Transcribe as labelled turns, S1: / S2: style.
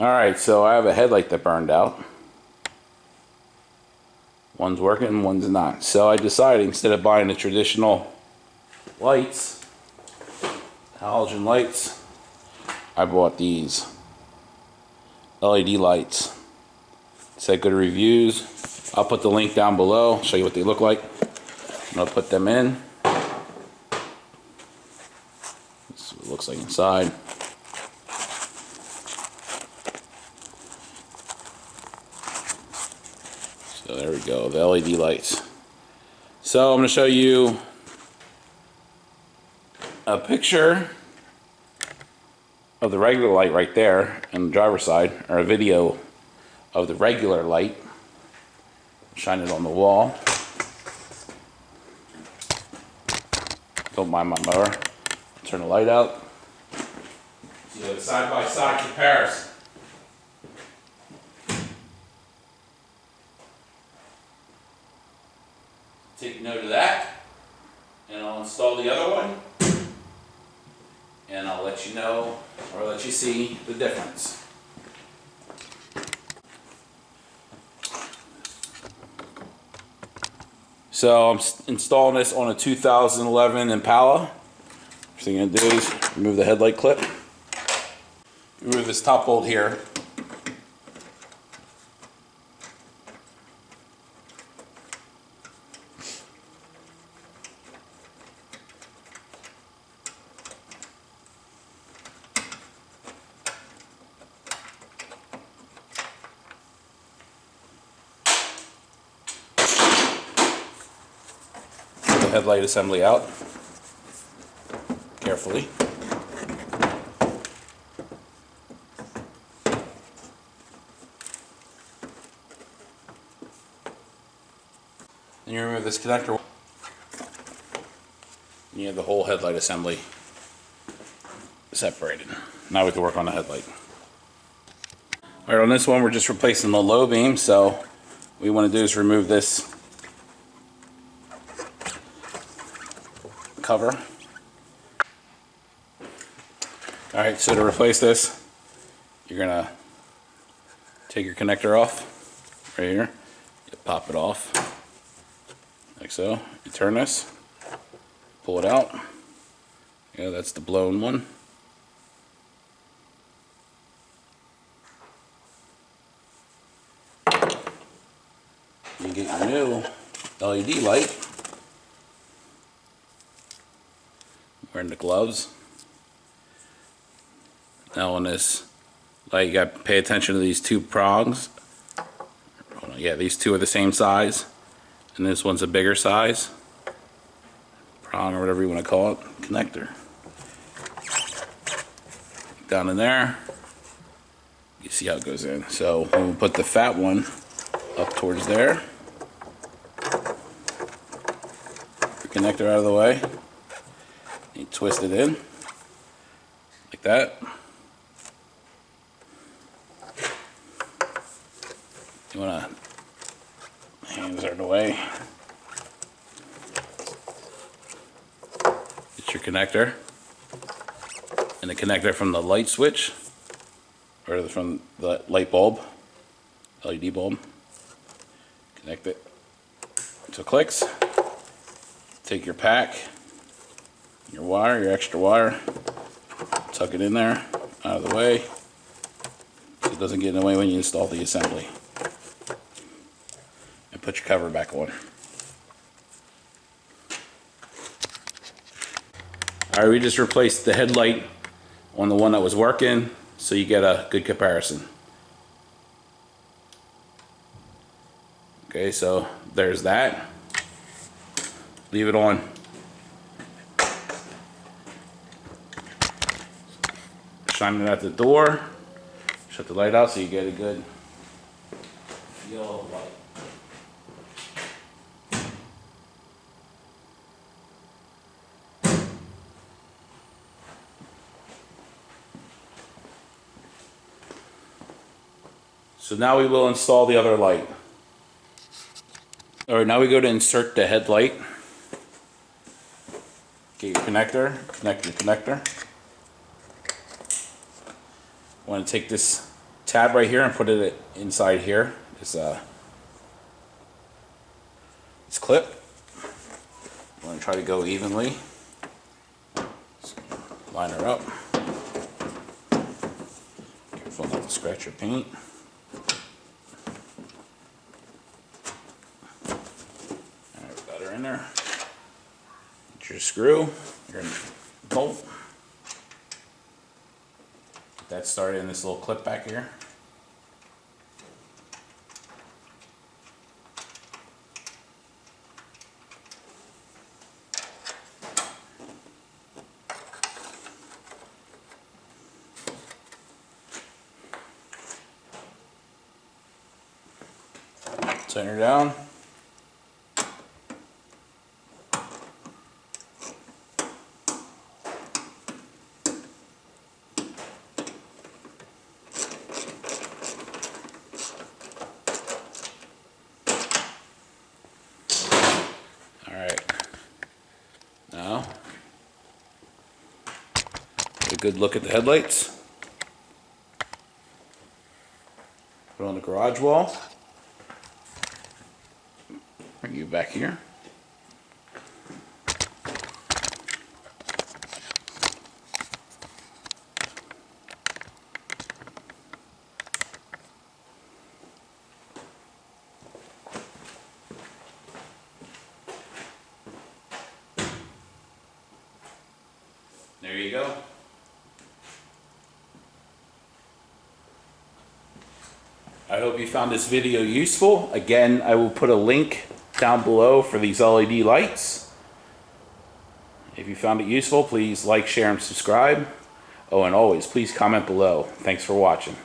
S1: Alright, so I have a headlight that burned out. One's working, one's not. So I decided instead of buying the traditional lights, halogen lights, I bought these LED lights. It's had good reviews. I'll put the link down below, show you what they look like. I'm going to put them in. This is what it looks like inside. So there we go, the LED lights. So I'm going to show you a picture of the regular light right there on the driver's side, or a video of the regular light. Shine it on the wall. Don't mind my mower. Turn the light out. So you have a side-by-side comparison. Take note of that, and I'll install the other one, and I'll let you know, or let you see the difference. So I'm installing this on a 2011 Impala. First thing I'm going to do is remove the headlight clip. Remove this top bolt here. Headlight assembly out carefully. Then you remove this connector. You have the whole headlight assembly separated. Now we can work on the headlight. Alright, on this one we're just replacing the low beam, so what we want to do is remove this cover. Alright, so to replace this, you're going to take your connector off right here. You pop it off like so. You turn this, pull it out. Yeah, that's the blown one. You get your new LED light. Wearing the gloves. Now on this light, you got to pay attention to these two prongs. Yeah, these two are the same size, and this one's a bigger size. Prong, or whatever you want to call it, connector. Down in there, you see how it goes in. So we'll put the fat one up towards there. Your connector out of the way. You twist it in like that. You want to, hands are in the way. Get your connector and the connector from the light switch, or from the light bulb, LED bulb. Connect it so it clicks. Take your pack, your wire, your extra wire, tuck it in there, out of the way, so it doesn't get in the way when you install the assembly. And put your cover back on. Alright, we just replaced the headlight on the one that was working, so you get a good comparison. Okay, so there's that. Leave it on. Shine it at the door. Shut the light out so you get a good feel of light. So now we will install the other light. Alright, now we go to insert the headlight. Get your connector, connect your connector. Want to take this tab right here and put it inside here. This clip. I'm going to try to go evenly. Just line her up. Careful not to scratch your paint. Alright, got her in there. Get your screw, your bolt. Get that started in this little clip back here. Tighten her down. Alright. Now, get a good look at the headlights. Put it on the garage wall. Bring you back here. There you go. I hope you found this video useful. Again, I will put a link down below for these LED lights. If you found it useful, please like, share, and subscribe. Oh, and always, please comment below. Thanks for watching.